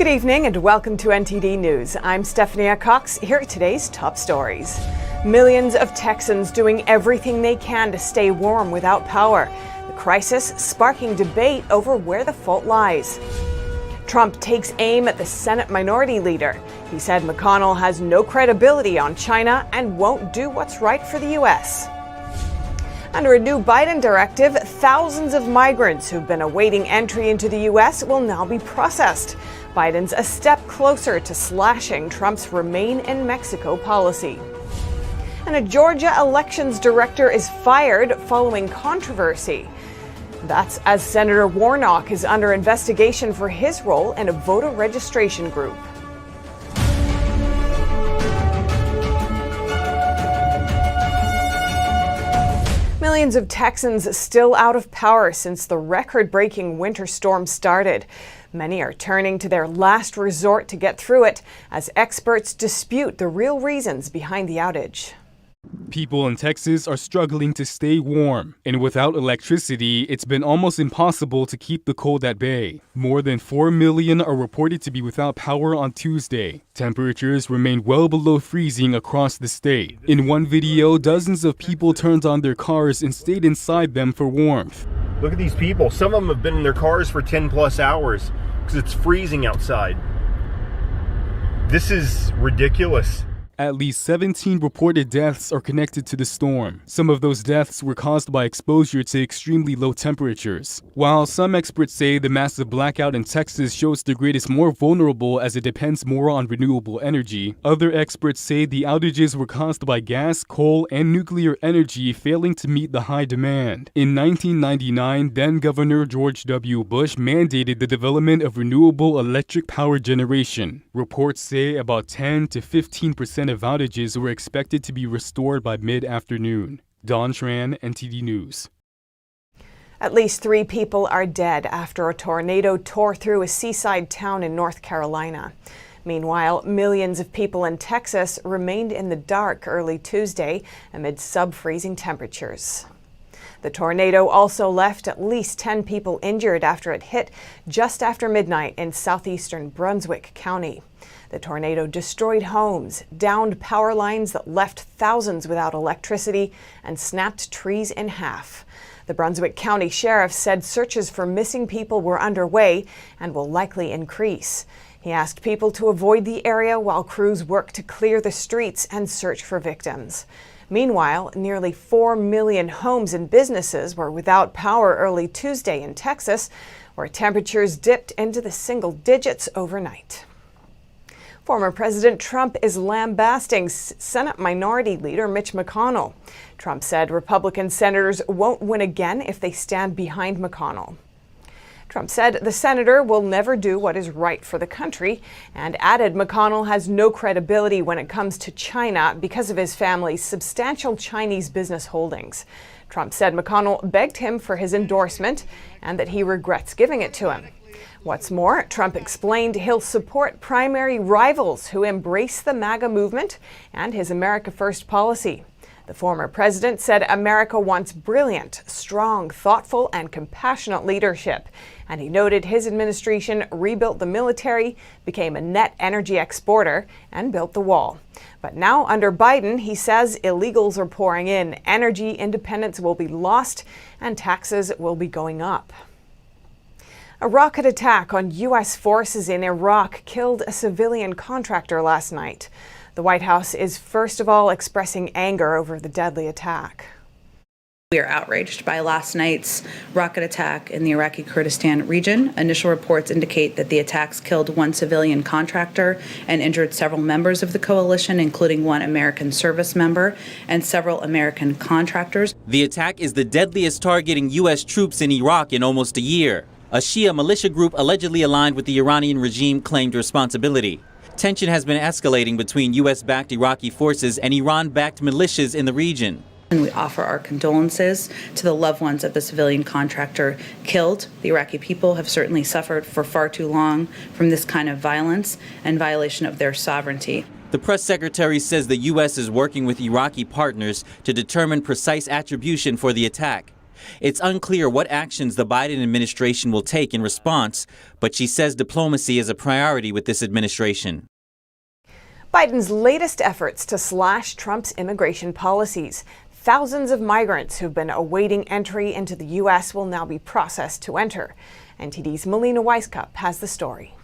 Good evening and welcome to NTD News. I'm Stephanie Cox. Here are today's top stories. Millions of Texans doing everything they can to stay warm without power. The crisis sparking debate over where the fault lies. Trump takes aim at the Senate Minority Leader. He said McConnell has no credibility on China and won't do what's right for the U.S. Under a new Biden directive, thousands of migrants who've been awaiting entry into the U.S. will now be processed. Biden's a step closer to slashing Trump's Remain in Mexico policy. And a Georgia elections director is fired following controversy. That's as Senator Warnock is under investigation for his role in a voter registration group. Millions of Texans still out of power since the record-breaking winter storm started. Many are turning to their last resort to get through it as experts dispute the real reasons behind the outage. People in Texas are struggling to stay warm, and without electricity, it's been almost impossible to keep the cold at bay. More than 4 million are reported to be without power on Tuesday. Temperatures remain well below freezing across the state. In one video, dozens of people turned on their cars and stayed inside them for warmth. Look at these people. Some of them have been in their cars for 10 plus hours because it's freezing outside. This is ridiculous. At least 17 reported deaths are connected to the storm. Some of those deaths were caused by exposure to extremely low temperatures. While some experts say the massive blackout in Texas shows the grid is more vulnerable as it depends more on renewable energy, other experts say the outages were caused by gas, coal, and nuclear energy failing to meet the high demand. In 1999, then-Governor George W. Bush mandated the development of renewable electric power generation. Reports say about 10 to 15% of outages were expected to be restored by mid-afternoon. Don Tran, NTD News. At least 3 people are dead after a tornado tore through a seaside town in North Carolina. Meanwhile, millions of people in Texas remained in the dark early Tuesday amid sub-freezing temperatures. The tornado also left at least 10 people injured after it hit just after midnight in southeastern Brunswick County. The tornado destroyed homes, downed power lines that left thousands without electricity, and snapped trees in half. The Brunswick County Sheriff said searches for missing people were underway and will likely increase. He asked people to avoid the area while crews work to clear the streets and search for victims. Meanwhile, nearly 4 million homes and businesses were without power early Tuesday in Texas, where temperatures dipped into the single digits overnight. Former President Trump is lambasting Senate Minority Leader Mitch McConnell. Trump said Republican senators won't win again if they stand behind McConnell. Trump said the senator will never do what is right for the country and added McConnell has no credibility when it comes to China because of his family's substantial Chinese business holdings. Trump said McConnell begged him for his endorsement and that he regrets giving it to him. What's more, Trump explained he'll support primary rivals who embrace the MAGA movement and his America First policy. The former president said America wants brilliant, strong, thoughtful, and compassionate leadership. And he noted his administration rebuilt the military, became a net energy exporter, and built the wall. But now under Biden, he says illegals are pouring in, energy independence will be lost, and taxes will be going up. A rocket attack on U.S. forces in Iraq killed a civilian contractor last night. The White House is first of all expressing anger over the deadly attack. We are outraged by last night's rocket attack in the Iraqi Kurdistan region. Initial reports indicate that the attacks killed 1 civilian contractor and injured several members of the coalition, including 1 American service member and several American contractors. The attack is the deadliest targeting U.S. troops in Iraq in almost a year. A Shia militia group allegedly aligned with the Iranian regime claimed responsibility. Tension has been escalating between U.S.-backed Iraqi forces and Iran-backed militias in the region. And we offer our condolences to the loved ones of the civilian contractor killed. The Iraqi people have certainly suffered for far too long from this kind of violence and violation of their sovereignty. The press secretary says the U.S. is working with Iraqi partners to determine precise attribution for the attack. It's unclear what actions the Biden administration will take in response, but she says diplomacy is a priority with this administration. Biden's latest efforts to slash Trump's immigration policies. Thousands of migrants who've been awaiting entry into the U.S. will now be processed to enter. NTD's Melina Weisskopf has the story.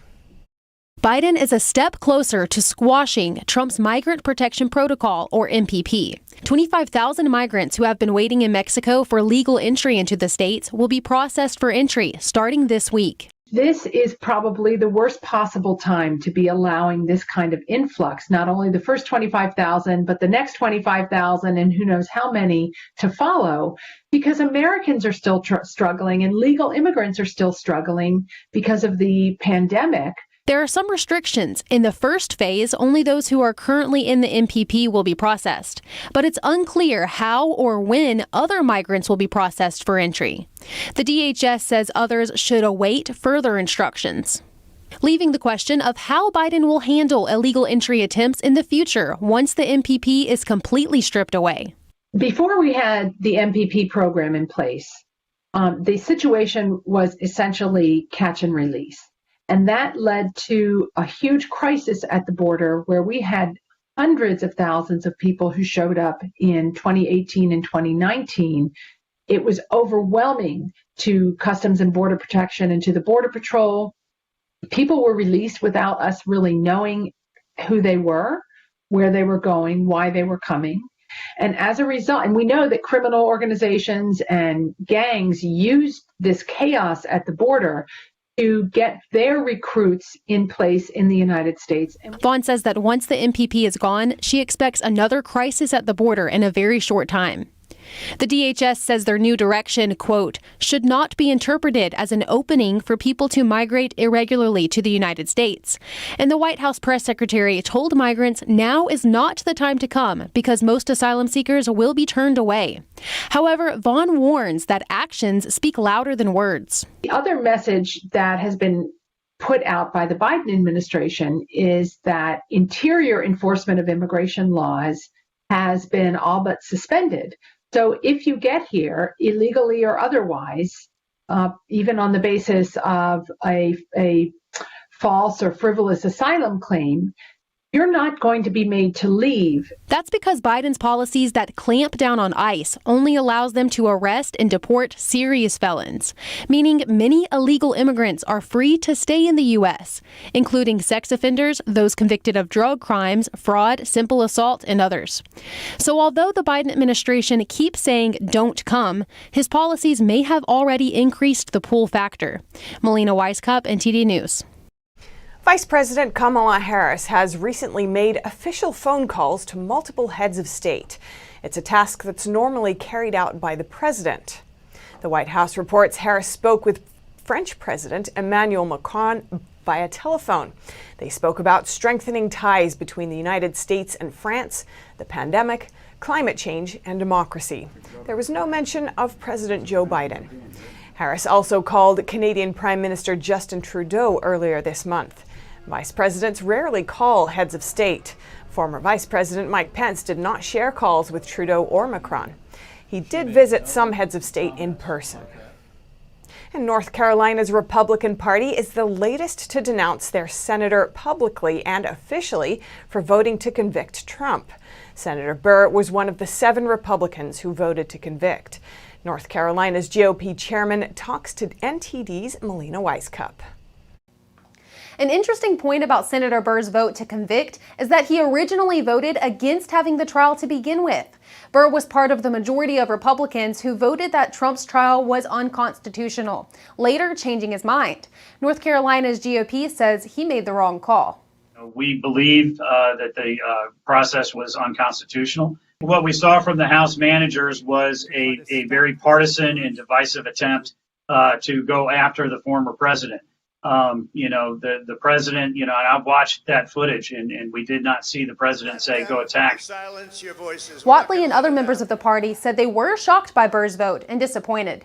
Biden is a step closer to squashing Trump's Migrant Protection Protocol, or MPP. 25,000 migrants who have been waiting in Mexico for legal entry into the states will be processed for entry starting this week. This is probably the worst possible time to be allowing this kind of influx, not only the first 25,000, but the next 25,000 and who knows how many to follow, because Americans are still struggling and legal immigrants are still struggling because of the pandemic. There are some restrictions. In the first phase, only those who are currently in the MPP will be processed. But it's unclear how or when other migrants will be processed for entry. The DHS says others should await further instructions, leaving the question of how Biden will handle illegal entry attempts in the future once the MPP is completely stripped away. Before we had the MPP program in place, the situation was essentially catch and release. And that led to a huge crisis at the border where we had hundreds of thousands of people who showed up in 2018 and 2019. It was overwhelming to Customs and Border Protection and to the Border Patrol. People were released without us really knowing who they were, where they were going, why they were coming. And as a result, and we know that criminal organizations and gangs used this chaos at the border to get their recruits in place in the United States. Vaughn says that once the MPP is gone, she expects another crisis at the border in a very short time. The DHS says their new direction, quote, should not be interpreted as an opening for people to migrate irregularly to the United States. And the White House press secretary told migrants now is not the time to come because most asylum seekers will be turned away. However, Vaughn warns that actions speak louder than words. The other message that has been put out by the Biden administration is that interior enforcement of immigration laws has been all but suspended. So if you get here illegally or otherwise, even on the basis of a false or frivolous asylum claim, you're not going to be made to leave. That's because Biden's policies that clamp down on ICE only allows them to arrest and deport serious felons, meaning many illegal immigrants are free to stay in the U.S., including sex offenders, those convicted of drug crimes, fraud, simple assault, and others. So although the Biden administration keeps saying don't come, his policies may have already increased the pull factor. Melina Weisskopf, NTD News. Vice President Kamala Harris has recently made official phone calls to multiple heads of state. It's a task that's normally carried out by the president. The White House reports Harris spoke with French President Emmanuel Macron via telephone. They spoke about strengthening ties between the United States and France, the pandemic, climate change, and democracy. There was no mention of President Joe Biden. Harris also called Canadian Prime Minister Justin Trudeau earlier this month. Vice presidents rarely call heads of state. Former Vice President Mike Pence did not share calls with Trudeau or Macron. He did visit some heads of state in person. And North Carolina's Republican Party is the latest to denounce their senator publicly and officially for voting to convict Trump. Senator Burr was one of the 7 Republicans who voted to convict. North Carolina's GOP chairman talks to NTD's Melina Weisskopf. An interesting point about Senator Burr's vote to convict is that he originally voted against having the trial to begin with. Burr was part of the majority of Republicans who voted that Trump's trial was unconstitutional, later changing his mind. North Carolina's GOP says he made the wrong call. We believe that the process was unconstitutional. What we saw from the House managers was a very partisan and divisive attempt to go after the former president. The president, and I've watched that footage and we did not see the president say, go attack. Whatley and other members of the party said they were shocked by Burr's vote and disappointed.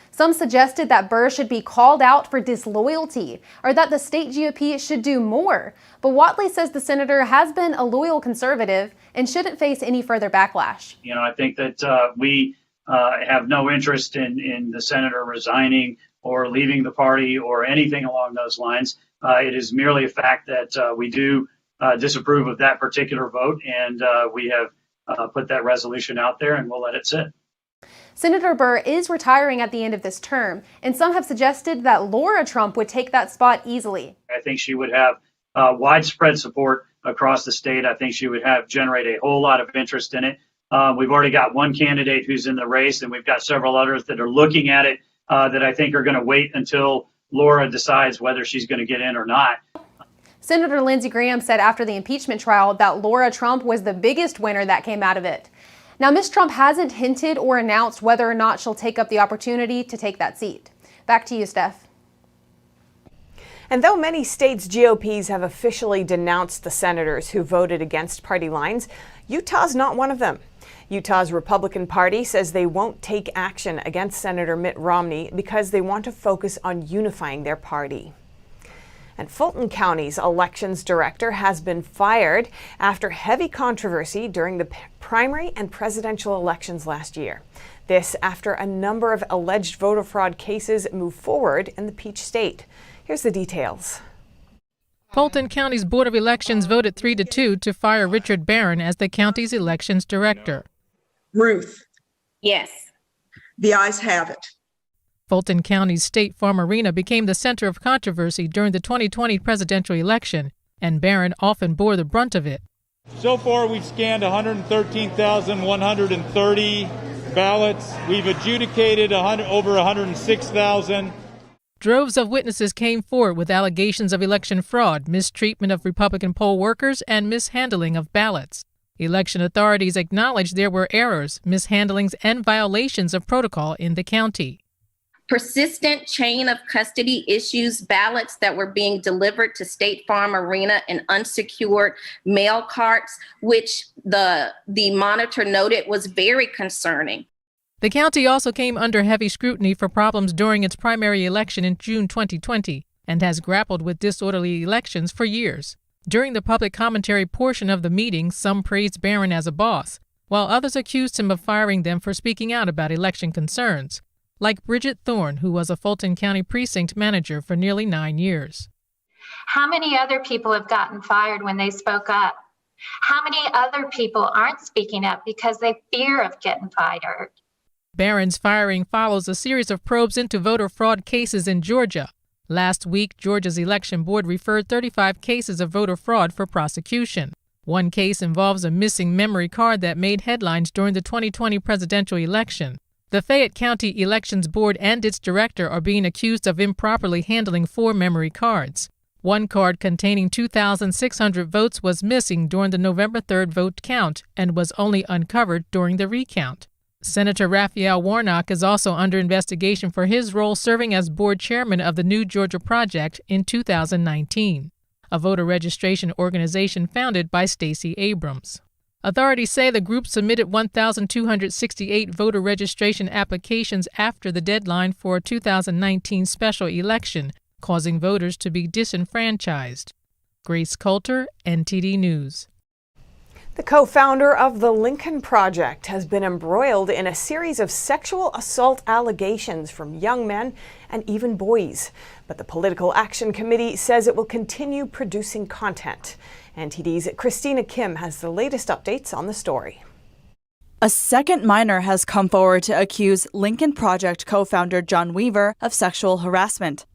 Some suggested that Burr should be called out for disloyalty or that the state GOP should do more. But Whatley says the senator has been a loyal conservative and shouldn't face any further backlash. I think that we have no interest in the senator resigning or leaving the party or anything along those lines. It is merely a fact that we do disapprove of that particular vote, and we have put that resolution out there, and we'll let it sit. Senator Burr is retiring at the end of this term, and some have suggested that Laura Trump would take that spot easily. I think she would have widespread support across the state. I think she would generate a whole lot of interest in it. We've already got one candidate who's in the race, and we've got several others that are looking at it that I think are going to wait until Laura decides whether she's going to get in or not. Senator Lindsey Graham said after the impeachment trial that Laura Trump was the biggest winner that came out of it. Now, Ms. Trump hasn't hinted or announced whether or not she'll take up the opportunity to take that seat. Back to you, Steph. And though many states' GOPs have officially denounced the senators who voted against party lines, Utah's not one of them. Utah's Republican Party says they won't take action against Senator Mitt Romney because they want to focus on unifying their party. And Fulton County's elections director has been fired after heavy controversy during the primary and presidential elections last year. This after a number of alleged voter fraud cases move forward in the Peach State. Here's the details. Fulton County's Board of Elections voted 3-2 to fire Richard Barron as the county's elections director. Ruth. Yes. The ayes have it. Fulton County's State Farm Arena became the center of controversy during the 2020 presidential election, and Barron often bore the brunt of it. So far, we've scanned 113,130 ballots. We've adjudicated over 106,000. Droves of witnesses came forward with allegations of election fraud, mistreatment of Republican poll workers, and mishandling of ballots. Election authorities acknowledged there were errors, mishandlings, and violations of protocol in the county. Persistent chain of custody issues, ballots that were being delivered to State Farm Arena in unsecured mail carts, which the monitor noted was very concerning. The county also came under heavy scrutiny for problems during its primary election in June 2020 and has grappled with disorderly elections for years. During the public commentary portion of the meeting, some praised Barron as a boss, while others accused him of firing them for speaking out about election concerns, like Bridget Thorne, who was a Fulton County precinct manager for nearly 9 years. How many other people have gotten fired when they spoke up? How many other people aren't speaking up because they fear of getting fired? Barron's firing follows a series of probes into voter fraud cases in Georgia. Last week, Georgia's election board referred 35 cases of voter fraud for prosecution. One case involves a missing memory card that made headlines during the 2020 presidential election. The Fayette County Elections Board and its director are being accused of improperly handling 4 memory cards. One card containing 2,600 votes was missing during the November 3rd vote count and was only uncovered during the recount. Senator Raphael Warnock is also under investigation for his role serving as board chairman of the New Georgia Project in 2019, a voter registration organization founded by Stacey Abrams. Authorities say the group submitted 1,268 voter registration applications after the deadline for a 2019 special election, causing voters to be disenfranchised. Grace Coulter, NTD News. The co-founder of the Lincoln Project has been embroiled in a series of sexual assault allegations from young men and even boys. But the Political Action Committee says it will continue producing content. NTD's Christina Kim has the latest updates on the story. A second minor has come forward to accuse Lincoln Project co-founder John Weaver of sexual harassment.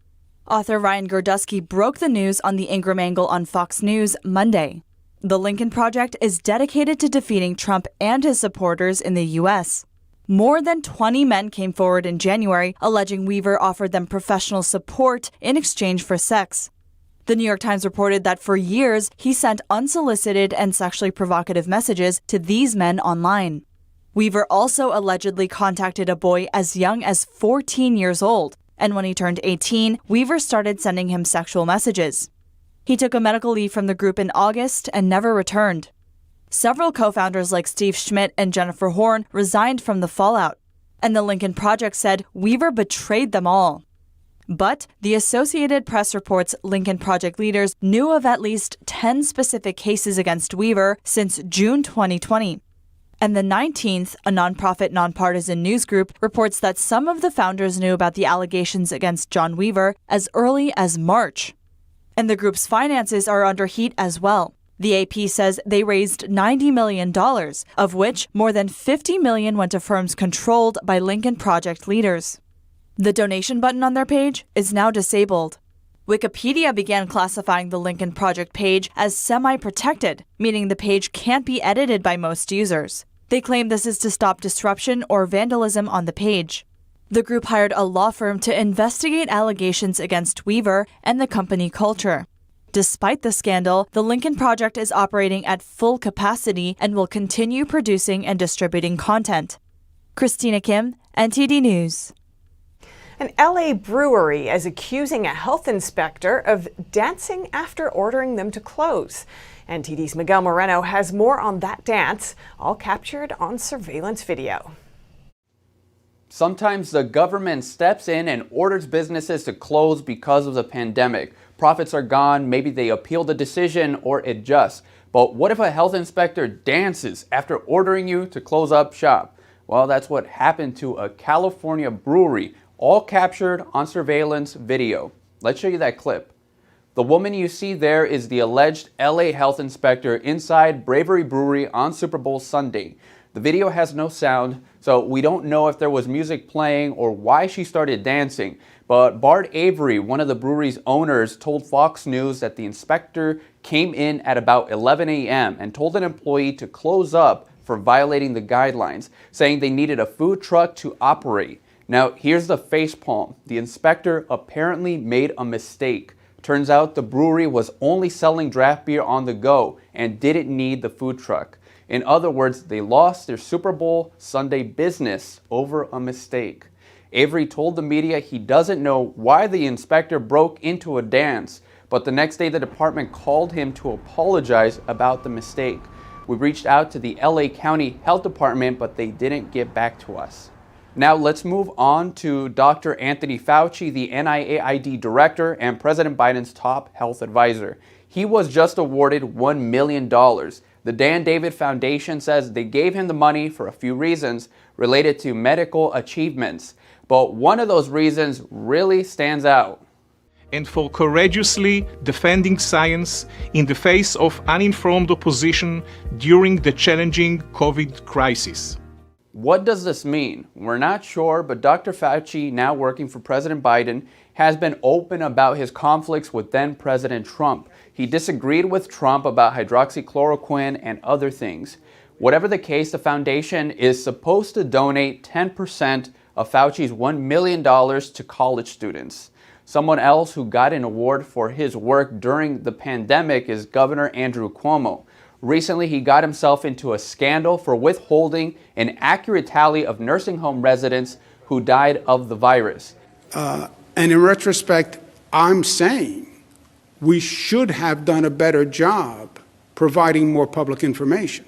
Author Ryan Gordusky broke the news on the Ingram Angle on Fox News Monday. The Lincoln Project is dedicated to defeating Trump and his supporters in the U.S. More than 20 men came forward in January, alleging Weaver offered them professional support in exchange for sex. The New York Times reported that for years, he sent unsolicited and sexually provocative messages to these men online. Weaver also allegedly contacted a boy as young as 14 years old, and when he turned 18, Weaver started sending him sexual messages. He took a medical leave from the group in August and never returned. Several co-founders like Steve Schmidt and Jennifer Horn resigned from the fallout, and the Lincoln Project said Weaver betrayed them all. But the Associated Press reports Lincoln Project leaders knew of at least 10 specific cases against Weaver since June 2020. And the 19th, a nonprofit nonpartisan news group, reports that some of the founders knew about the allegations against John Weaver as early as March. And the group's finances are under heat as well. The AP says they raised $90 million, of which more than $50 million went to firms controlled by Lincoln Project leaders. The donation button on their page is now disabled. Wikipedia began classifying the Lincoln Project page as semi-protected, meaning the page can't be edited by most users. They claim this is to stop disruption or vandalism on the page. The group hired a law firm to investigate allegations against Weaver and the company culture. Despite the scandal, the Lincoln Project is operating at full capacity and will continue producing and distributing content. Christina Kim, NTD News. An LA brewery is accusing a health inspector of dancing after ordering them to close. NTD's Miguel Moreno has more on that dance, all captured on surveillance video. Sometimes the government steps in and orders businesses to close because of the pandemic. Profits are gone, maybe they appeal the decision or adjust. But what if a health inspector dances after ordering you to close up shop? Well, that's what happened to a California brewery, all captured on surveillance video. Let's show you that clip. The woman you see there is the alleged LA health inspector inside Brewery on Super Bowl Sunday. The video has no sound, so we don't know if there was music playing or why she started dancing. But Bart Avery, one of the brewery's owners, told Fox News that the inspector came in at about 11 a.m. and told an employee to close up for violating the guidelines, saying they needed a food truck to operate. Now, here's the facepalm. The inspector apparently made a mistake. Turns out the brewery was only selling draft beer on the go and didn't need the food truck. In other words, they lost their Super Bowl Sunday business over a mistake. Avery told the media he doesn't know why the inspector broke into a dance, but the next day the department called him to apologize about the mistake. We reached out to the LA County Health Department, but they didn't get back to us. Now let's move on to Dr. Anthony Fauci, the NIAID director and President Biden's top health advisor. He was just awarded $1 million. The Dan David Foundation says they gave him the money for a few reasons related to medical achievements. But one of those reasons really stands out. And for courageously defending science in the face of uninformed opposition during the challenging COVID crisis. What does this mean? We're not sure, but Dr. Fauci, now working for President Biden, has been open about his conflicts with then President Trump. He disagreed with Trump about hydroxychloroquine and other things. Whatever the case, the foundation is supposed to donate 10% of Fauci's $1 million to college students. Someone else who got an award for his work during the pandemic is Governor Andrew Cuomo. Recently, he got himself into a scandal for withholding an accurate tally of nursing home residents who died of the virus. And in retrospect, I'm saying we should have done a better job providing more public information.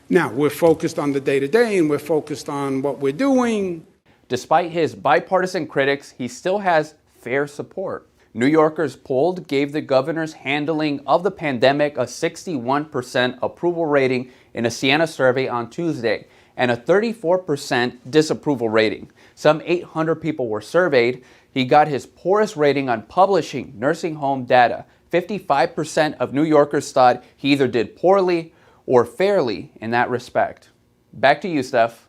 Now, we're focused on the day-to-day and we're focused on what we're doing. Despite his bipartisan critics, he still has fair support. New Yorkers polled gave the governor's handling of the pandemic a 61% approval rating in a Siena survey on Tuesday and a 34% disapproval rating. Some 800 people were surveyed. He got his poorest rating on publishing nursing home data. 55% of New Yorkers thought he either did poorly or fairly in that respect. Back to you, Steph.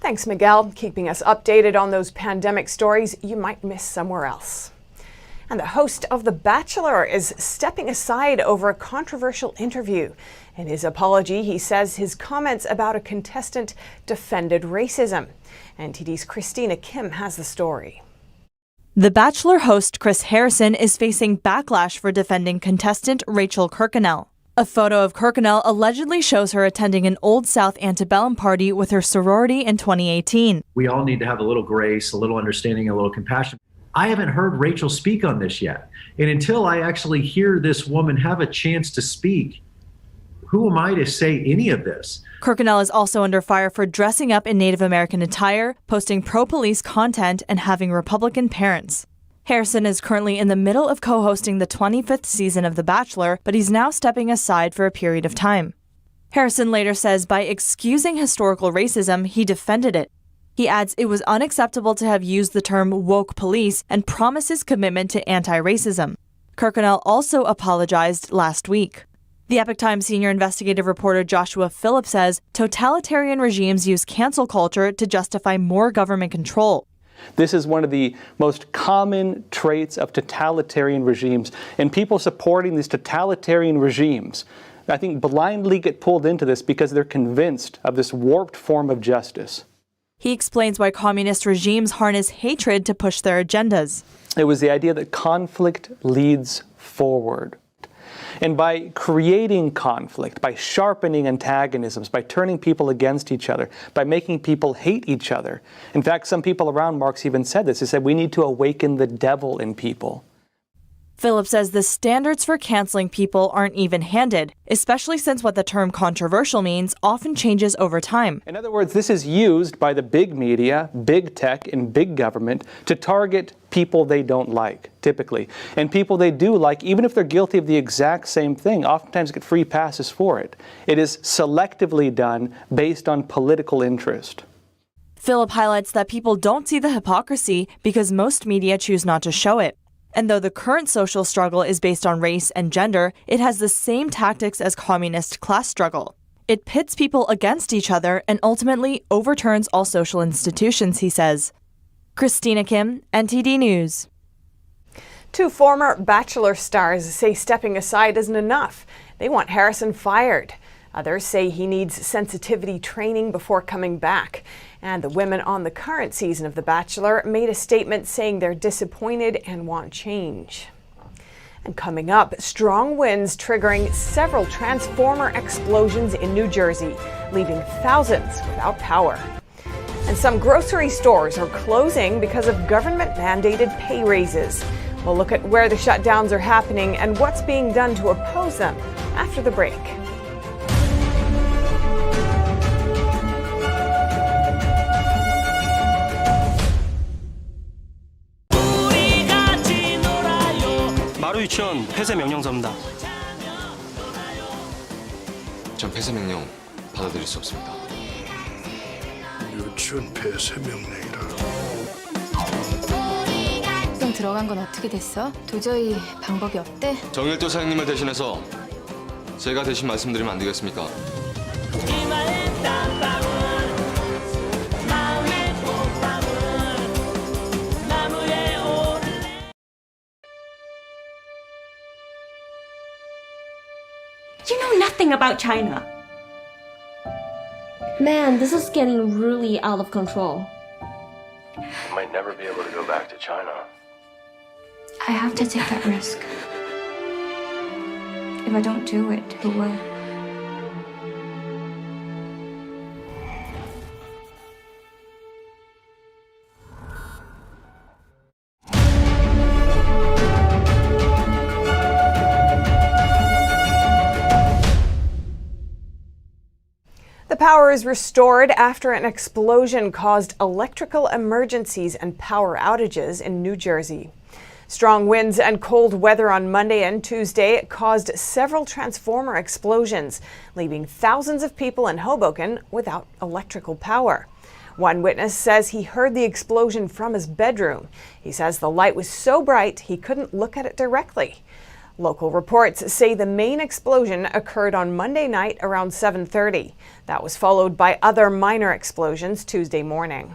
Thanks, Miguel, keeping us updated on those pandemic stories you might miss somewhere else. And the host of The Bachelor is stepping aside over a controversial interview. In his apology, he says his comments about a contestant defended racism. NTD's Christina Kim has the story. The Bachelor host Chris Harrison is facing backlash for defending contestant Rachel Kirkconnell. A photo of Kirkconnell allegedly shows her attending an Old South antebellum party with her sorority in 2018. We all need to have a little grace, a little understanding, a little compassion. I haven't heard Rachel speak on this yet. And until I actually hear this woman have a chance to speak, who am I to say any of this? Kirkconnell is also under fire for dressing up in Native American attire, posting pro-police content, and having Republican parents. Harrison is currently in the middle of co-hosting the 25th season of The Bachelor, but he's now stepping aside for a period of time. Harrison later says by excusing historical racism, he defended it. He adds it was unacceptable to have used the term woke police and promises commitment to anti-racism. Kirkconnell also apologized last week. The Epoch Times senior investigative reporter Joshua Phillips says totalitarian regimes use cancel culture to justify more government control. This is one of the most common traits of totalitarian regimes, and people supporting these totalitarian regimes, I think, blindly get pulled into this because they're convinced of this warped form of justice. He explains why communist regimes harness hatred to push their agendas. It was the idea that conflict leads forward. And by creating conflict, by sharpening antagonisms, by turning people against each other, by making people hate each other. In fact, some people around Marx even said this. They said we need to awaken the devil in people. Phillips says the standards for canceling people aren't even-handed, especially since what the term controversial means often changes over time. In other words, this is used by the big media, big tech, and big government to target people they don't like, typically. And people they do like, even if they're guilty of the exact same thing, oftentimes get free passes for it. It is selectively done based on political interest. Philip highlights that people don't see the hypocrisy because most media choose not to show it. And though the current social struggle is based on race and gender, it has the same tactics as communist class struggle. It pits people against each other and ultimately overturns all social institutions, he says. Christina Kim, NTD News. 2 former Bachelor stars say stepping aside isn't enough. They want Harrison fired. Others say he needs sensitivity training before coming back. And the women on the current season of The Bachelor made a statement saying they're disappointed and want change. And coming up, strong winds triggering several transformer explosions in New Jersey, leaving thousands without power. And some grocery stores are closing because of government-mandated pay raises. We'll look at where the shutdowns are happening and what's being done to oppose them after the break. 유치원 폐쇄 명령서입니다. 전 폐쇄 명령 받아들일 수 없습니다. 유치원 폐쇄 명령이라. 좀 들어간 건 어떻게 됐어? 도저히 방법이 없대? 정일도 사장님을 대신해서 제가 대신 말씀드리면 안 되겠습니까? You know nothing about China. Man, this is getting really out of control. You might never be able to go back to China. I have to take that risk. If I don't do it, who will? The power is restored after an explosion caused electrical emergencies and power outages in New Jersey. Strong winds and cold weather on Monday and Tuesday caused several transformer explosions, leaving thousands of people in Hoboken without electrical power. One witness says he heard the explosion from his bedroom. He says the light was so bright he couldn't look at it directly. Local reports say the main explosion occurred on Monday night around 7:30. That was followed by other minor explosions Tuesday morning.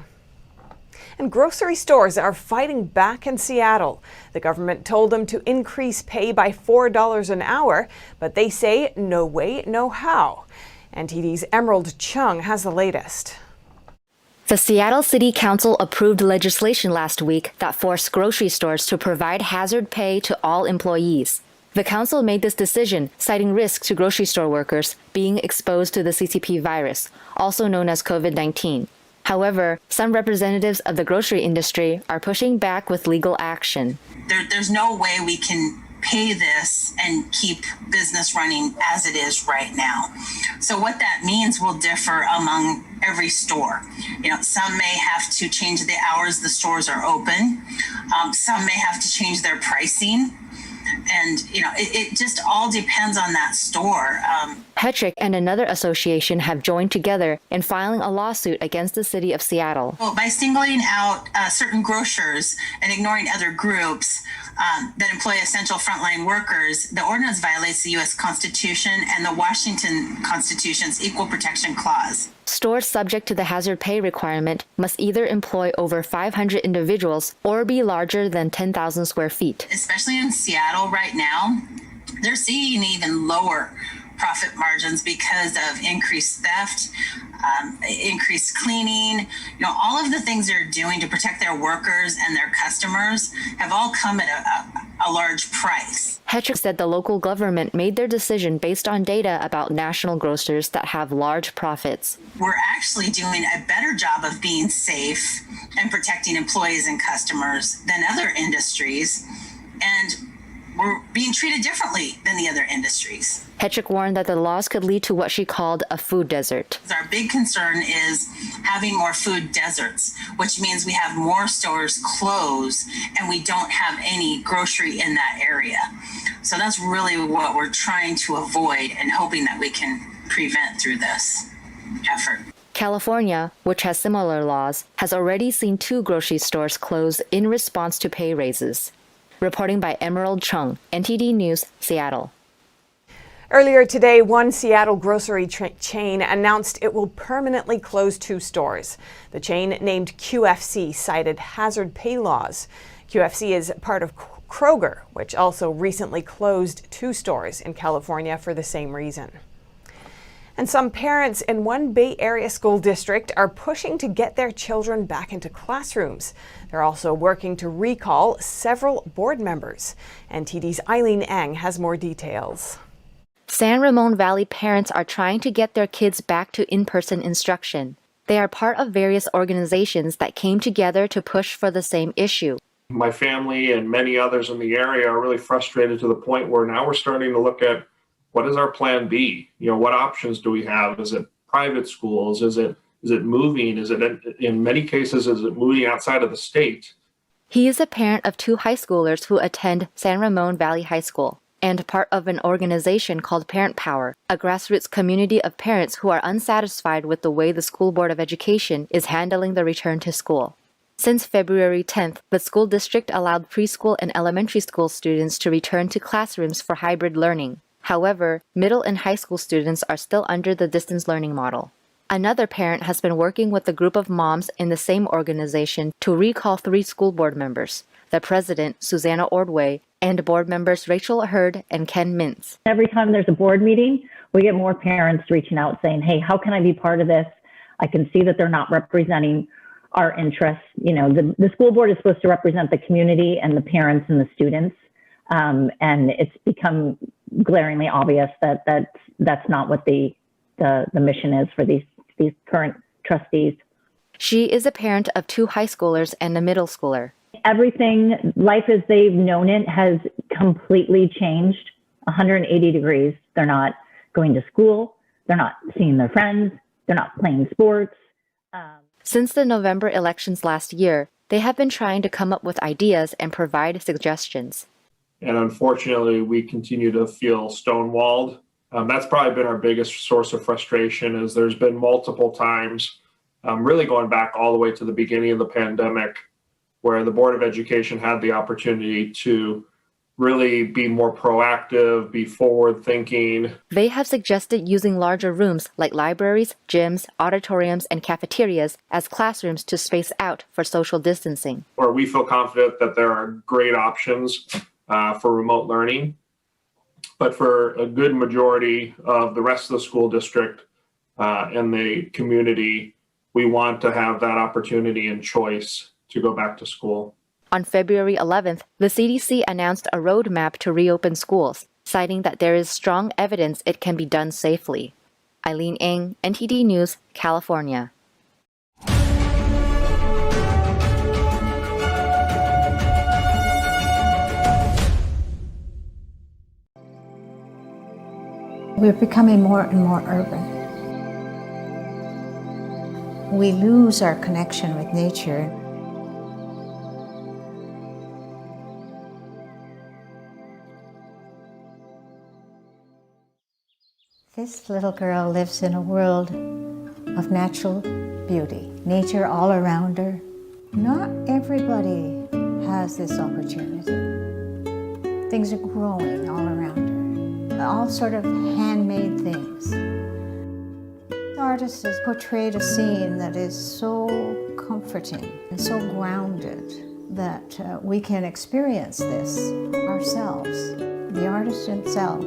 And grocery stores are fighting back in Seattle. The government told them to increase pay by $4 an hour, but they say no way, no how. NTD's Emerald Chung has the latest. The Seattle City Council approved legislation last week that forced grocery stores to provide hazard pay to all employees. The council made this decision, citing risk to grocery store workers being exposed to the CCP virus, also known as COVID-19. However, some representatives of the grocery industry are pushing back with legal action. There's no way we can pay this and keep business running as it is right now. So what that means will differ among every store. You know, some may have to change the hours the stores are open. Some may have to change their pricing. And, it just all depends on that store. Hetrick and another association have joined together in filing a lawsuit against the city of Seattle. Well, by singling out certain grocers and ignoring other groups that employ essential frontline workers, the ordinance violates the U.S. Constitution and the Washington Constitution's Equal Protection Clause. Stores subject to the hazard pay requirement must either employ over 500 individuals or be larger than 10,000 square feet. Especially in Seattle right now, they're seeing even lower profit margins because of increased theft, increased cleaning. All of the things they're doing to protect their workers and their customers have all come at a large price. Hetrick said the local government made their decision based on data about national grocers that have large profits. We're actually doing a better job of being safe and protecting employees and customers than other industries, and we're being treated differently than the other industries. Hetrick warned that the laws could lead to what she called a food desert. Our big concern is having more food deserts, which means we have more stores close and we don't have any grocery in that area. So that's really what we're trying to avoid and hoping that we can prevent through this effort. California, which has similar laws, has already seen 2 grocery stores close in response to pay raises. Reporting by Emerald Chung, NTD News, Seattle. Earlier today, one Seattle grocery chain announced it will permanently close 2 stores. The chain, named QFC, cited hazard pay laws. QFC is part of Kroger, which also recently closed 2 stores in California for the same reason. And some parents in one Bay Area school district are pushing to get their children back into classrooms. They're also working to recall several board members. NTD's Eileen Eng has more details. San Ramon Valley parents are trying to get their kids back to in-person instruction. They are part of various organizations that came together to push for the same issue. My family and many others in the area are really frustrated to the point where now we're starting to look at what is our plan B? What options do we have? Is it private schools? Is it moving? Is it, in many cases, is it moving outside of the state? He is a parent of 2 high schoolers who attend San Ramon Valley High School and part of an organization called Parent Power, a grassroots community of parents who are unsatisfied with the way the School Board of Education is handling the return to school. Since February 10th, the school district allowed preschool and elementary school students to return to classrooms for hybrid learning. However, middle and high school students are still under the distance learning model. Another parent has been working with a group of moms in the same organization to recall 3 school board members, the president, Susanna Ordway, and board members Rachel Hurd and Ken Mintz. Every time there's a board meeting, we get more parents reaching out saying, hey, how can I be part of this? I can see that they're not representing our interests. The school board is supposed to represent the community and the parents and the students. And it's become glaringly obvious that that's not what the mission is for these current trustees. She is a parent of 2 high schoolers and a middle schooler. Everything, life as they've known it, has completely changed 180 degrees. They're not going to school. They're not seeing their friends. They're not playing sports. Since the November elections last year, they have been trying to come up with ideas and provide suggestions. And unfortunately, we continue to feel stonewalled. That's probably been our biggest source of frustration, is there's been multiple times, really going back all the way to the beginning of the pandemic, where the Board of Education had the opportunity to really be more proactive, be forward-thinking. They have suggested using larger rooms like libraries, gyms, auditoriums, and cafeterias as classrooms to space out for social distancing. Or we feel confident that there are great options for remote learning. But for a good majority of the rest of the school district and the community, we want to have that opportunity and choice to go back to school. On February 11th, the CDC announced a roadmap to reopen schools, citing that there is strong evidence it can be done safely. Eileen Eng, NTD News, California. We're becoming more and more urban. We lose our connection with nature. This little girl lives in a world of natural beauty, nature all around her. Not everybody has this opportunity. Things are growing all around her, all sort of handmade things. The artist has portrayed a scene that is so comforting and so grounded that we can experience this ourselves. The artist himself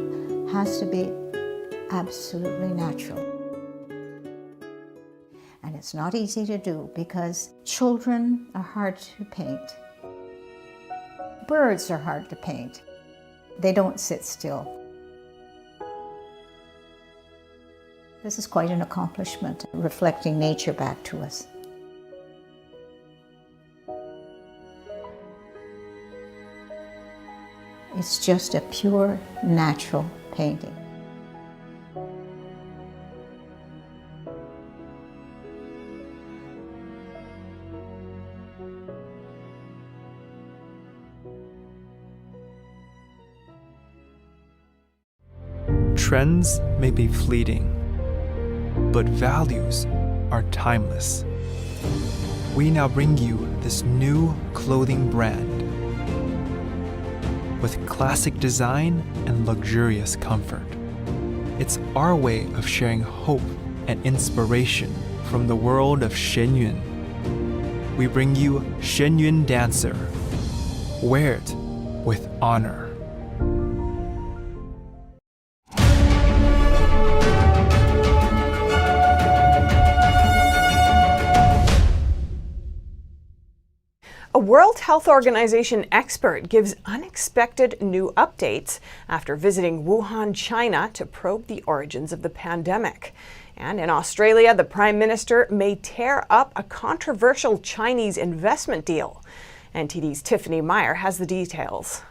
has to be absolutely natural. And it's not easy to do because children are hard to paint. Birds are hard to paint. They don't sit still. This is quite an accomplishment, reflecting nature back to us. It's just a pure, natural painting. Trends may be fleeting, but values are timeless. We now bring you this new clothing brand with classic design and luxurious comfort. It's our way of sharing hope and inspiration from the world of Shenyun. We bring you Shenyun Dancer. Wear it with honor. A World Health Organization expert gives unexpected new updates after visiting Wuhan, China to probe the origins of the pandemic. And in Australia, the Prime Minister may tear up a controversial Chinese investment deal. NTD's Tiffany Meyer has the details.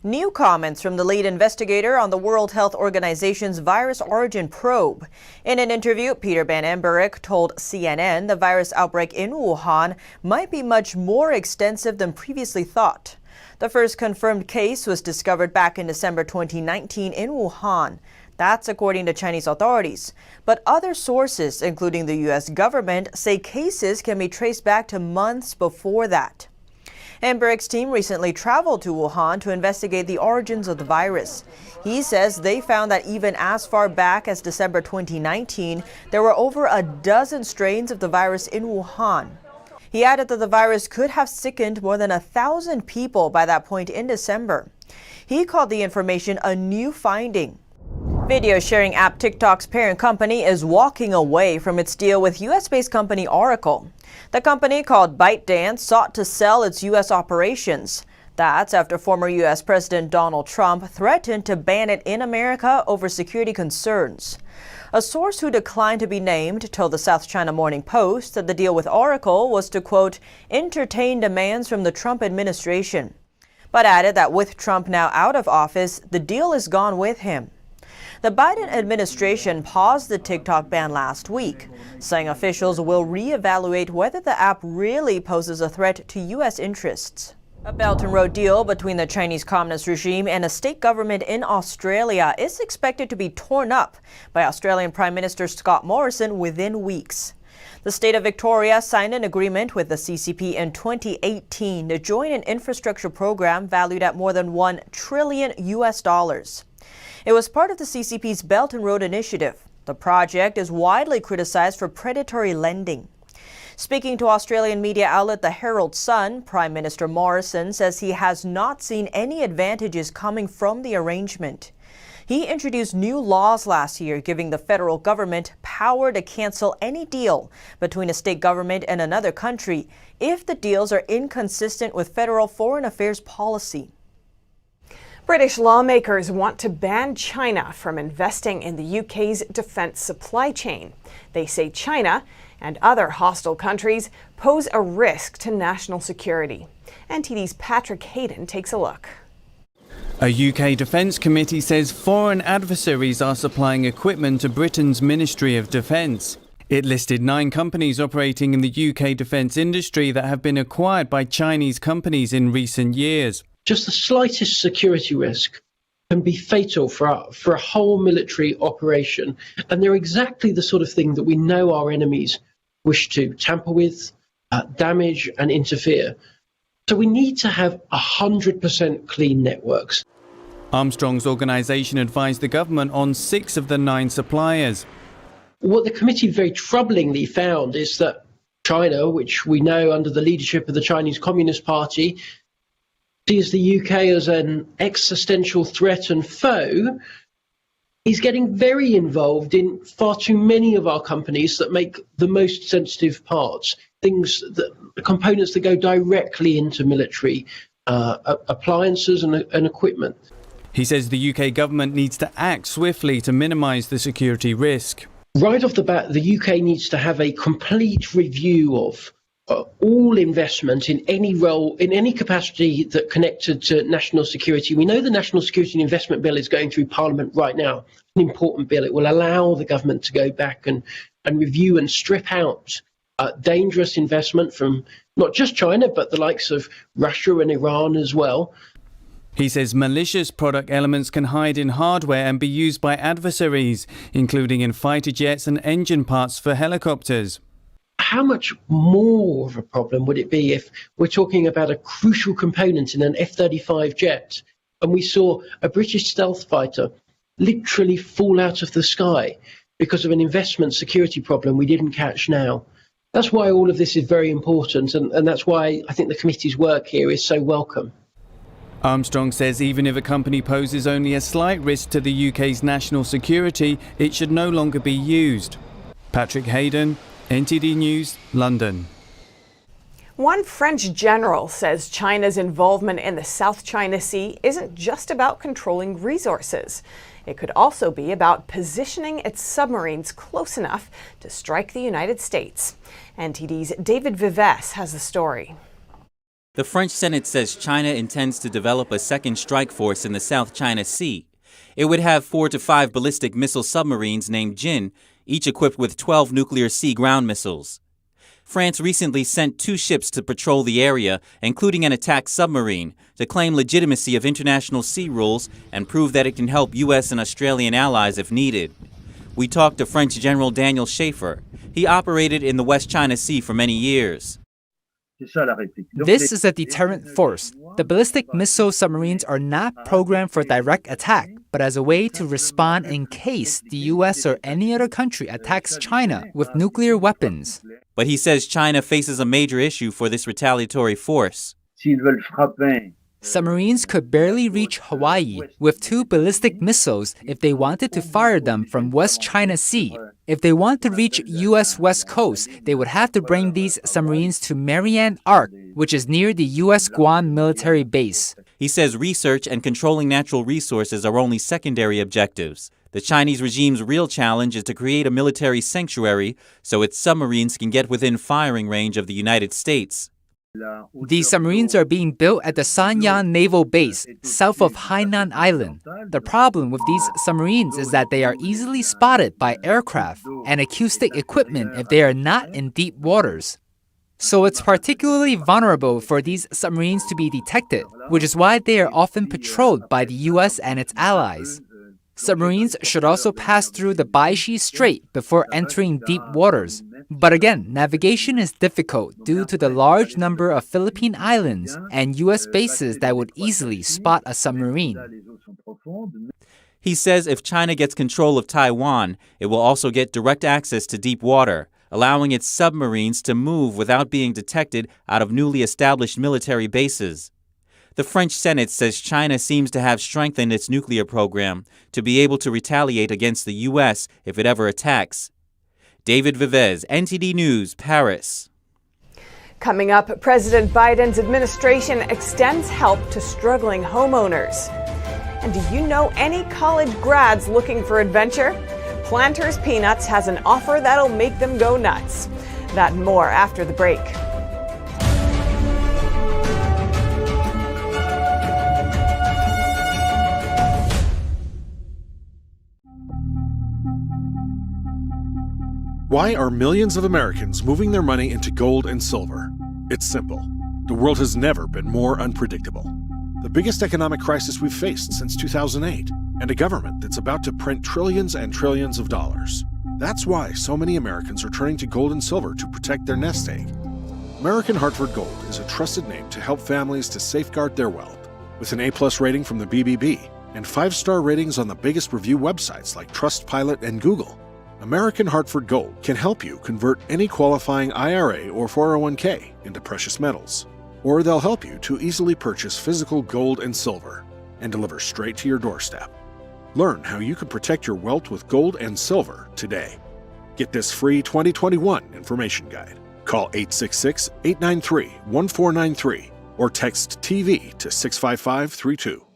New comments from the lead investigator on the World Health Organization's virus origin probe. In an interview, Peter Van Emberick told CNN the virus outbreak in Wuhan might be much more extensive than previously thought. The first confirmed case was discovered back in December 2019 in Wuhan. That's according to Chinese authorities. But other sources, including the U.S. government, say cases can be traced back to months before that. Emberick's team recently traveled to Wuhan to investigate the origins of the virus. He says they found that even as far back as December 2019, there were over a dozen strains of the virus in Wuhan. He added that the virus could have sickened more than 1,000 people by that point in December. He called the information a new finding. Video sharing app TikTok's parent company is walking away from its deal with U.S.-based company Oracle. The company, called ByteDance, sought to sell its U.S. operations. That's after former U.S. President Donald Trump threatened to ban it in America over security concerns. A source who declined to be named told the South China Morning Post that the deal with Oracle was to, quote, entertain demands from the Trump administration, but added that with Trump now out of office, the deal is gone with him. The Biden administration paused the TikTok ban last week, saying officials will reevaluate whether the app really poses a threat to U.S. interests. A Belt and Road deal between the Chinese Communist regime and a state government in Australia is expected to be torn up by Australian Prime Minister Scott Morrison within weeks. The state of Victoria signed an agreement with the CCP in 2018 to join an infrastructure program valued at more than $1 trillion. It was part of the CCP's Belt and Road Initiative. The project is widely criticized for predatory lending. Speaking to Australian media outlet The Herald Sun, Prime Minister Morrison says he has not seen any advantages coming from the arrangement. He introduced new laws last year giving the federal government power to cancel any deal between a state government and another country if the deals are inconsistent with federal foreign affairs policy. British lawmakers want to ban China from investing in the UK's defence supply chain. They say China and other hostile countries pose a risk to national security. NTD's Patrick Hayden takes a look. A UK Defence Committee says foreign adversaries are supplying equipment to Britain's Ministry of Defence. It listed 9 companies operating in the UK defence industry that have been acquired by Chinese companies in recent years. Just the slightest security risk can be fatal for a whole military operation. And they're exactly the sort of thing that we know our enemies wish to tamper with, damage and interfere. So we need to have 100% clean networks. Armstrong's organisation advised the government on 6 of the 9 suppliers. What the committee very troublingly found is that China, which we know under the leadership of the Chinese Communist Party, sees the UK as an existential threat and foe, is getting very involved in far too many of our companies that make the most sensitive parts, components that go directly into military appliances and equipment. He says the UK government needs to act swiftly to minimise the security risk. Right off the bat, the UK needs to have a complete review of all investment in any role, in any capacity that connected to national security. We know the National Security and Investment Bill is going through Parliament right now. An important bill. It will allow the government to go back and review and strip out dangerous investment from not just China, but the likes of Russia and Iran as well. He says malicious product elements can hide in hardware and be used by adversaries, including in fighter jets and engine parts for helicopters. How much more of a problem would it be if we're talking about a crucial component in an F-35 jet and we saw a British stealth fighter literally fall out of the sky because of an investment security problem we didn't catch now? That's why all of this is very important, and that's why I think the committee's work here is so welcome. Armstrong says even if a company poses only a slight risk to the UK's national security, it should no longer be used. Patrick Hayden, NTD News, London. One French general says China's involvement in the South China Sea isn't just about controlling resources. It could also be about positioning its submarines close enough to strike the United States. NTD's David Vives has the story. The French Senate says China intends to develop a second strike force in the South China Sea. It would have 4 to 5 ballistic missile submarines named Jin, each equipped with 12 nuclear sea-ground missiles. France recently sent 2 ships to patrol the area, including an attack submarine, to claim legitimacy of international sea rules and prove that it can help U.S. and Australian allies if needed. We talked to French General Daniel Schaeffer. He operated in the West China Sea for many years. This is a deterrent force. The ballistic missile submarines are not programmed for direct attack, but as a way to respond in case the U.S. or any other country attacks China with nuclear weapons. But he says China faces a major issue for this retaliatory force. Submarines could barely reach Hawaii with 2 ballistic missiles if they wanted to fire them from West China Sea. If they want to reach U.S. West Coast, they would have to bring these submarines to Mariana Arc, which is near the U.S. Guam military base. He says research and controlling natural resources are only secondary objectives. The Chinese regime's real challenge is to create a military sanctuary so its submarines can get within firing range of the United States. These submarines are being built at the Sanyang Naval Base, south of Hainan Island. The problem with these submarines is that they are easily spotted by aircraft and acoustic equipment if they are not in deep waters. So it's particularly vulnerable for these submarines to be detected, which is why they are often patrolled by the U.S. and its allies. Submarines should also pass through the Baishi Strait before entering deep waters. But again, navigation is difficult due to the large number of Philippine islands and U.S. bases that would easily spot a submarine. He says if China gets control of Taiwan, it will also get direct access to deep water, allowing its submarines to move without being detected out of newly established military bases. The French Senate says China seems to have strengthened its nuclear program to be able to retaliate against the U.S. if it ever attacks. David Vives, NTD News, Paris. Coming up, President Biden's administration extends help to struggling homeowners. And do you know any college grads looking for adventure? Planters Peanuts has an offer that'll make them go nuts. That and more after the break. Why are millions of Americans moving their money into gold and silver? It's simple. The world has never been more unpredictable. the biggest economic crisis we've faced since 2008, and a government that's about to print trillions and trillions of dollars. That's why so many Americans are turning to gold and silver to protect their nest egg. American Hartford Gold is a trusted name to help families to safeguard their wealth. With an A+ rating from the BBB and 5-star ratings on the biggest review websites like Trustpilot and Google, American Hartford Gold can help you convert any qualifying IRA or 401k into precious metals. Or they'll help you to easily purchase physical gold and silver and deliver straight to your doorstep. Learn how you can protect your wealth with gold and silver today. Get this free 2021 information guide. Call 866-893-1493 or text TV to 65532.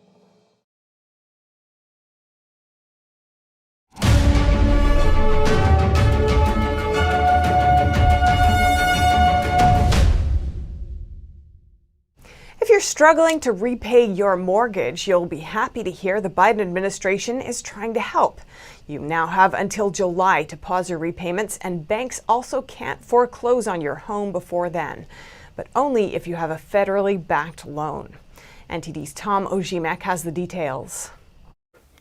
If you're struggling to repay your mortgage, you'll be happy to hear the Biden administration is trying to help. You now have until July to pause your repayments, and banks also can't foreclose on your home before then, but only if you have a federally backed loan. NTD's Tom Ojimek has the details.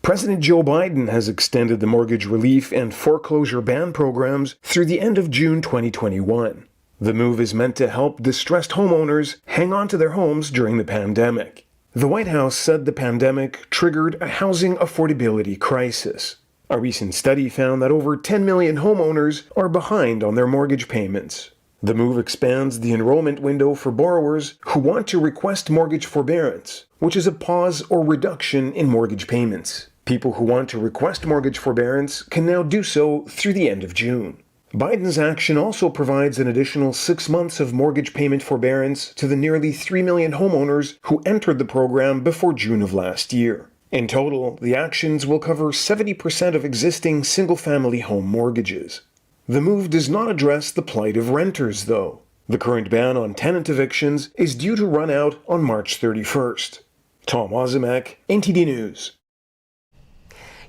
President Joe Biden has extended the mortgage relief and foreclosure ban programs through the end of June 2021. The move is meant to help distressed homeowners hang on to their homes during the pandemic. The White House said the pandemic triggered a housing affordability crisis. A recent study found that over 10 million homeowners are behind on their mortgage payments. The move expands the enrollment window for borrowers who want to request mortgage forbearance, which is a pause or reduction in mortgage payments. People who want to request mortgage forbearance can now do so through the end of June. Biden's action also provides an additional 6 months of mortgage payment forbearance to the nearly 3 million homeowners who entered the program before June of last year. In total, the actions will cover 70% of existing single-family home mortgages. The move does not address the plight of renters, though. The current ban on tenant evictions is due to run out on March 31st. Tom Ozimek, NTD News.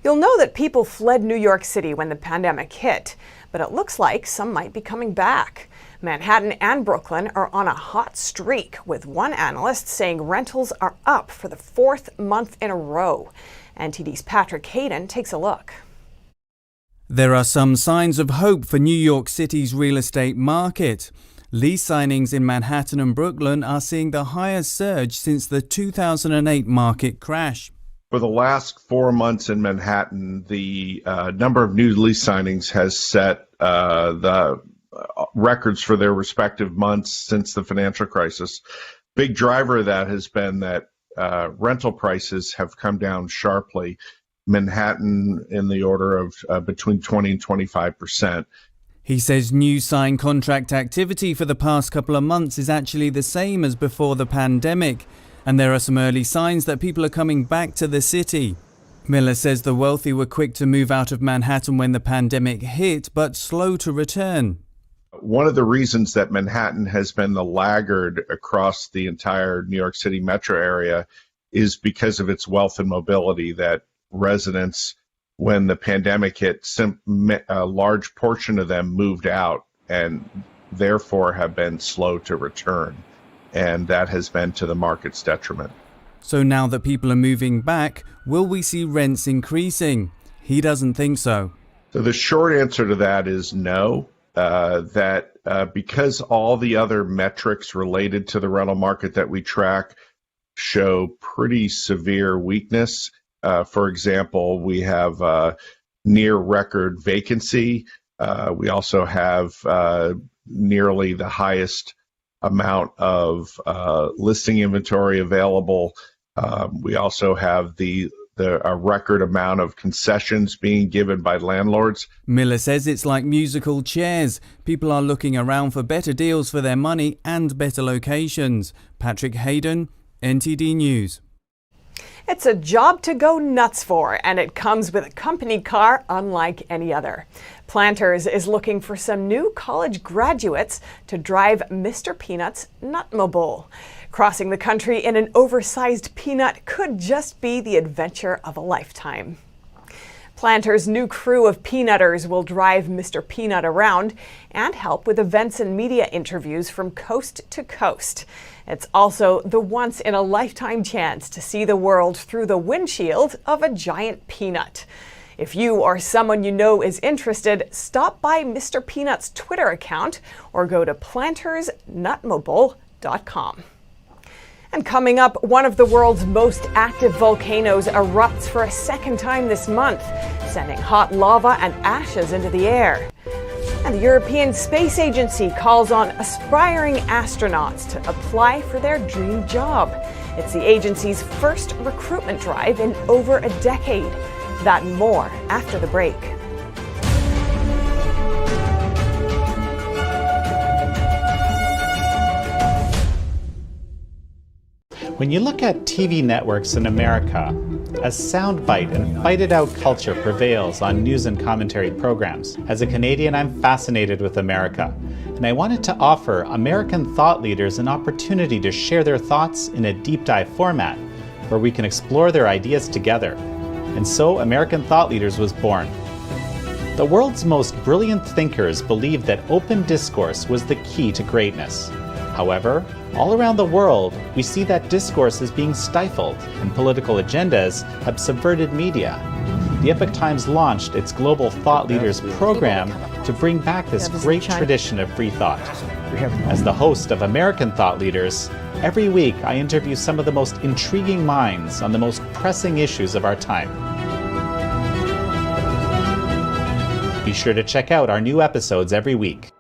You'll know that people fled New York City when the pandemic hit, but it looks like some might be coming back. Manhattan and Brooklyn are on a hot streak, with one analyst saying rentals are up for the 4th month in a row. NTD's Patrick Hayden takes a look. There are some signs of hope for New York City's real estate market. Lease signings in Manhattan and Brooklyn are seeing the highest surge since the 2008 market crash. For the last 4 months in Manhattan, the number of new lease signings has set the records for their respective months since the financial crisis. Big driver of that has been that rental prices have come down sharply. Manhattan in the order of between 20 and 25%. He says new signed contract activity for the past couple of months is actually the same as before the pandemic. And there are some early signs that people are coming back to the city. Miller says the wealthy were quick to move out of Manhattan when the pandemic hit, but slow to return. One of the reasons that Manhattan has been the laggard across the entire New York City metro area is because of its wealth and mobility, that residents, when the pandemic hit, a large portion of them moved out and therefore have been slow to return. And that has been to the market's detriment. So now that people are moving back, will we see rents increasing? He doesn't think so. So the short answer to that is no, because all the other metrics related to the rental market that we track show pretty severe weakness. For example, we have near record vacancy. We also have nearly the highest amount of listing inventory available. We also have a record amount of concessions being given by landlords. Miller says it's like musical chairs. People are looking around for better deals for their money and better locations. Patrick Hayden, NTD News. It's a job to go nuts for, and it comes with a company car unlike any other. Planters is looking for some new college graduates to drive Mr. Peanut's Nutmobile. Crossing the country in an oversized peanut could just be the adventure of a lifetime. Planter's new crew of peanutters will drive Mr. Peanut around and help with events and media interviews from coast to coast. It's also the once-in-a-lifetime chance to see the world through the windshield of a giant peanut. If you or someone you know is interested, stop by Mr. Peanut's Twitter account or go to plantersnutmobile.com. And coming up, one of the world's most active volcanoes erupts for a second time this month, sending hot lava and ashes into the air. And the European Space Agency calls on aspiring astronauts to apply for their dream job. It's the agency's first recruitment drive in over a decade. That and more after the break. When you look at TV networks in America, a soundbite and fight-it-out culture prevails on news and commentary programs. As a Canadian, I'm fascinated with America, and I wanted to offer American thought leaders an opportunity to share their thoughts in a deep dive format, where we can explore their ideas together. And so American Thought Leaders was born. The world's most brilliant thinkers believed that open discourse was the key to greatness. However, all around the world, we see that discourse is being stifled and political agendas have subverted media. The Epoch Times launched its Global Thought Leaders program to bring back this great tradition of free thought. As the host of American Thought Leaders, every week I interview some of the most intriguing minds on the most pressing issues of our time. Be sure to check out our new episodes every week.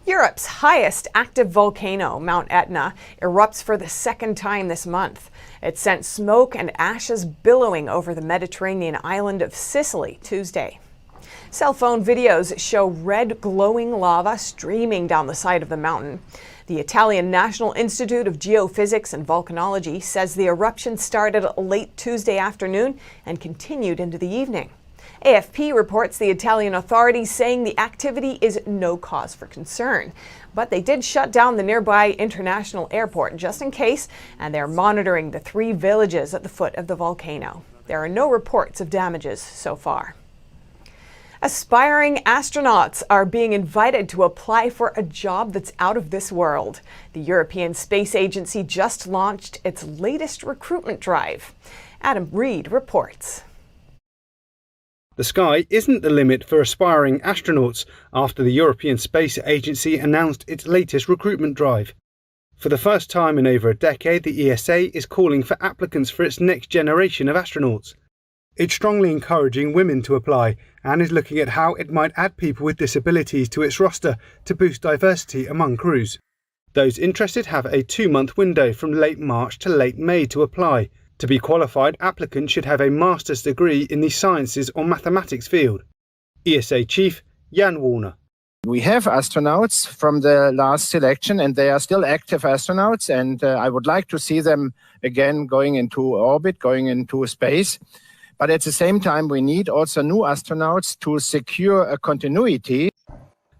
Europe's highest active volcano, Mount Etna, erupts for the second time this month. It sent smoke and ashes billowing over the Mediterranean island of Sicily Tuesday. Cell phone videos show red glowing lava streaming down the side of the mountain. The Italian National Institute of Geophysics and Volcanology says the eruption started late Tuesday afternoon and continued into the evening. AFP reports the Italian authorities saying the activity is no cause for concern, but they did shut down the nearby international airport just in case, and they're monitoring the 3 villages at the foot of the volcano. There are no reports of damages so far. Aspiring astronauts are being invited to apply for a job that's out of this world. The European Space Agency just launched its latest recruitment drive. Adam Reed reports. The sky isn't the limit for aspiring astronauts after the European Space Agency announced its latest recruitment drive. For the first time in over a decade, the ESA is calling for applicants for its next generation of astronauts. It's strongly encouraging women to apply and is looking at how it might add people with disabilities to its roster to boost diversity among crews. Those interested have a 2-month window from late March to late May to apply. To be qualified, applicants should have a master's degree in the sciences or mathematics field. ESA Chief Jan Warner. We have astronauts from the last selection, and they are still active astronauts, and I would like to see them again going into orbit, going into space. But at the same time, we need also new astronauts to secure a continuity.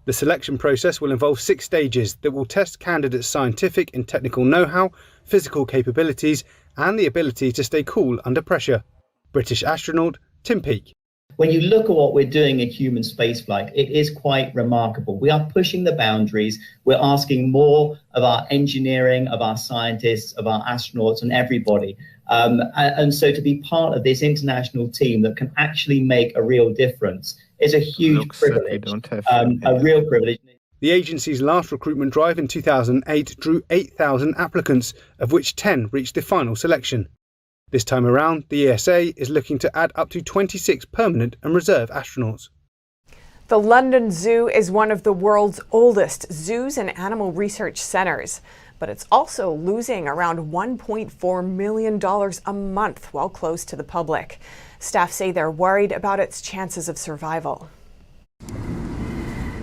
The selection process will involve 6 stages that will test candidates' scientific and technical know-how, physical capabilities, and the ability to stay cool under pressure. British astronaut Tim Peake. When you look at what we're doing in human spaceflight, it is quite remarkable. We are pushing the boundaries. We're asking more of our engineering, of our scientists, of our astronauts, and everybody. And so to be part of this international team that can actually make a real difference is a huge privilege, a real privilege. The agency's last recruitment drive in 2008 drew 8,000 applicants, of which 10 reached the final selection. This time around, the ESA is looking to add up to 26 permanent and reserve astronauts. The London Zoo is one of the world's oldest zoos and animal research centres, but it's also losing around $1.4 million a month while closed to the public. Staff say they're worried about its chances of survival.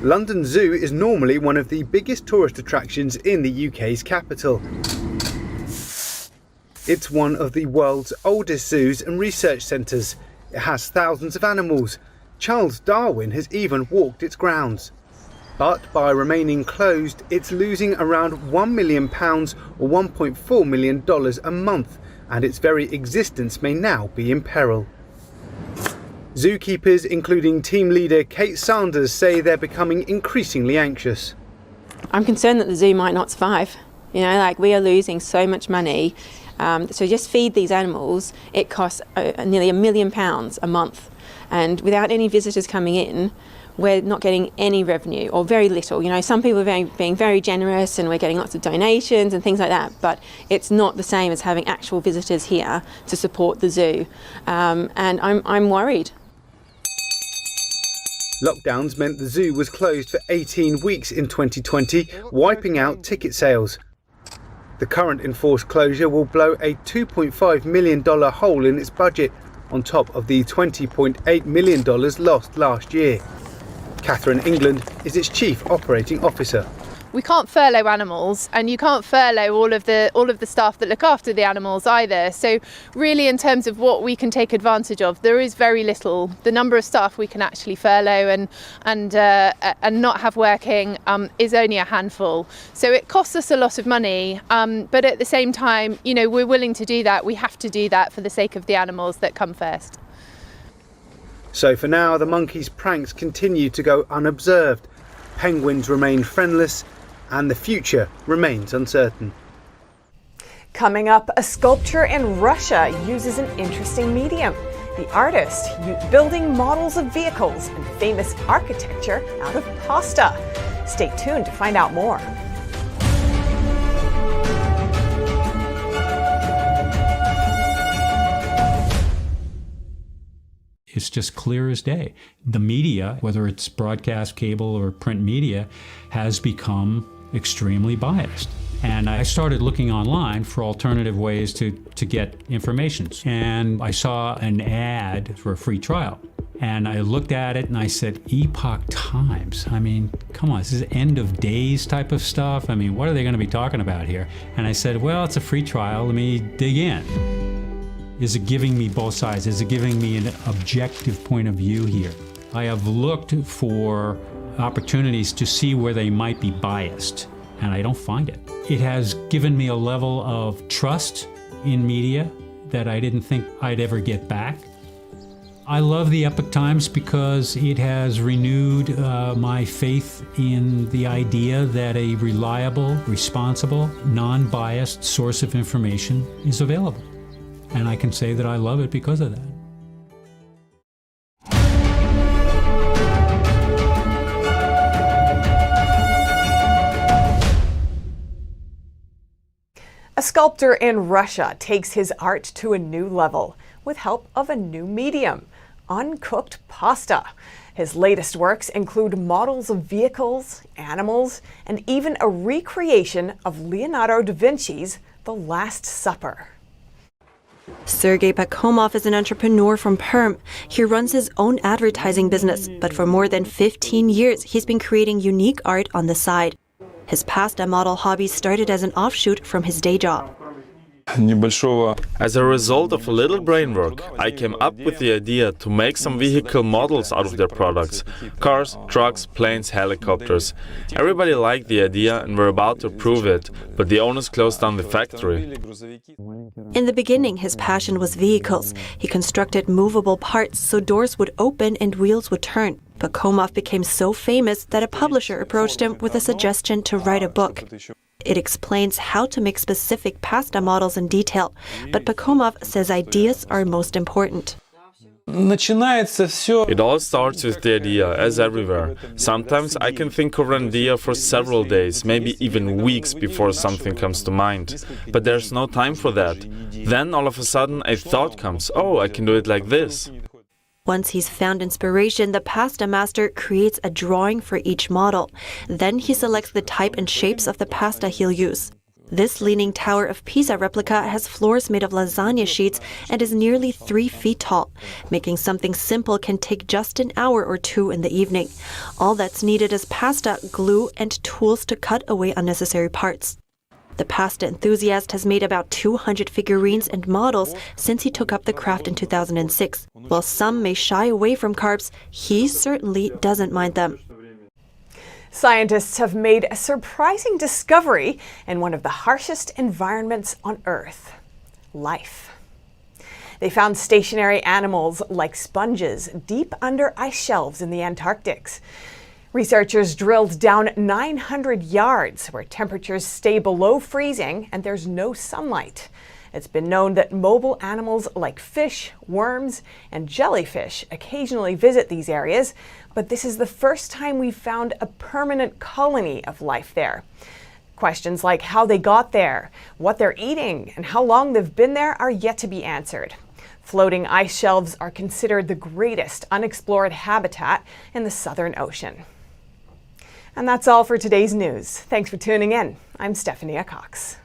London Zoo is normally one of the biggest tourist attractions in the UK's capital. It's one of the world's oldest zoos and research centres. It has thousands of animals, Charles Darwin has even walked its grounds. But by remaining closed, it's losing around £1 million or $1.4 million a month, and its very existence may now be in peril. Zookeepers, including team leader Kate Sanders, say they're becoming increasingly anxious. I'm concerned that the zoo might not survive. You know, like, we are losing so much money. So just feed these animals, it costs nearly £1 million a month. And without any visitors coming in, we're not getting any revenue, or very little. You know, some people are being very generous and we're getting lots of donations and things like that, but it's not the same as having actual visitors here to support the zoo. And I'm worried. Lockdowns meant the zoo was closed for 18 weeks in 2020, wiping out ticket sales. The current enforced closure will blow a $2.5 million hole in its budget, on top of the $20.8 million lost last year. Catherine England is its Chief Operating Officer. We can't furlough animals, and you can't furlough all of the staff that look after the animals either. So really, in terms of what we can take advantage of, there is very little. The number of staff we can actually furlough and not have working is only a handful. So it costs us a lot of money, but at the same time, you know, we're willing to do that. We have to do that for the sake of the animals that come first. So for now, the monkeys' pranks continue to go unobserved. Penguins remain friendless, and the future remains uncertain. Coming up, a sculptor in Russia uses an interesting medium. The artist building models of vehicles and famous architecture out of pasta. Stay tuned to find out more. It's just clear as day. The media, whether it's broadcast, cable, or print media, has become extremely biased. And I started looking online for alternative ways to get information. And I saw an ad for a free trial. And I looked at it and I said, Epoch Times. I mean, come on, this is end of days type of stuff. I mean, what are they going to be talking about here? And I said, well, it's a free trial. Let me dig in. Is it giving me both sides? Is it giving me an objective point of view here? I have looked for opportunities to see where they might be biased, and I don't find it. It has given me a level of trust in media that I didn't think I'd ever get back. I love the Epoch Times because it has renewed my faith in the idea that a reliable, responsible, non-biased source of information is available. And I can say that I love it because of that. A sculptor in Russia takes his art to a new level with help of a new medium, uncooked pasta. His latest works include models of vehicles, animals, and even a recreation of Leonardo da Vinci's The Last Supper. Sergei Pakhomov is an entrepreneur from Perm. He runs his own advertising business, but for more than 15 years, he's been creating unique art on the side. His pasta model hobby started as an offshoot from his day job. As a result of a little brain work, I came up with the idea to make some vehicle models out of their products. Cars, trucks, planes, helicopters. Everybody liked the idea and were about to prove it, but the owners closed down the factory. In the beginning, his passion was vehicles. He constructed movable parts so doors would open and wheels would turn. Pakhomov became so famous that a publisher approached him with a suggestion to write a book. It explains how to make specific pasta models in detail, but Pakhomov says ideas are most important. It all starts with the idea, as everywhere. Sometimes I can think of an idea for several days, maybe even weeks before something comes to mind. But there's no time for that. Then all of a sudden a thought comes, oh, I can do it like this. Once he's found inspiration, the pasta master creates a drawing for each model. Then he selects the type and shapes of the pasta he'll use. This Leaning Tower of Pisa replica has floors made of lasagna sheets and is nearly 3 feet tall. Making something simple can take just an hour or two in the evening. All that's needed is pasta, glue, and tools to cut away unnecessary parts. The pasta enthusiast has made about 200 figurines and models since he took up the craft in 2006. While some may shy away from carbs, he certainly doesn't mind them. Scientists have made a surprising discovery in one of the harshest environments on Earth: life. They found stationary animals like sponges deep under ice shelves in the Antarctic. Researchers drilled down 900 yards where temperatures stay below freezing and there's no sunlight. It's been known that mobile animals like fish, worms, and jellyfish occasionally visit these areas, but this is the first time we've found a permanent colony of life there. Questions like how they got there, what they're eating, and how long they've been there are yet to be answered. Floating ice shelves are considered the greatest unexplored habitat in the Southern Ocean. And that's all for today's news. Thanks for tuning in. I'm Stephanie Cox.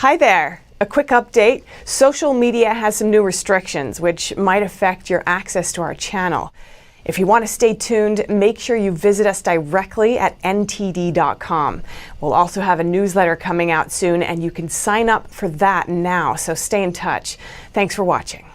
Hi there. A quick update. Social media has some new restrictions which might affect your access to our channel. If you want to stay tuned, make sure you visit us directly at ntd.com. We'll also have a newsletter coming out soon and you can sign up for that now, so stay in touch. Thanks for watching.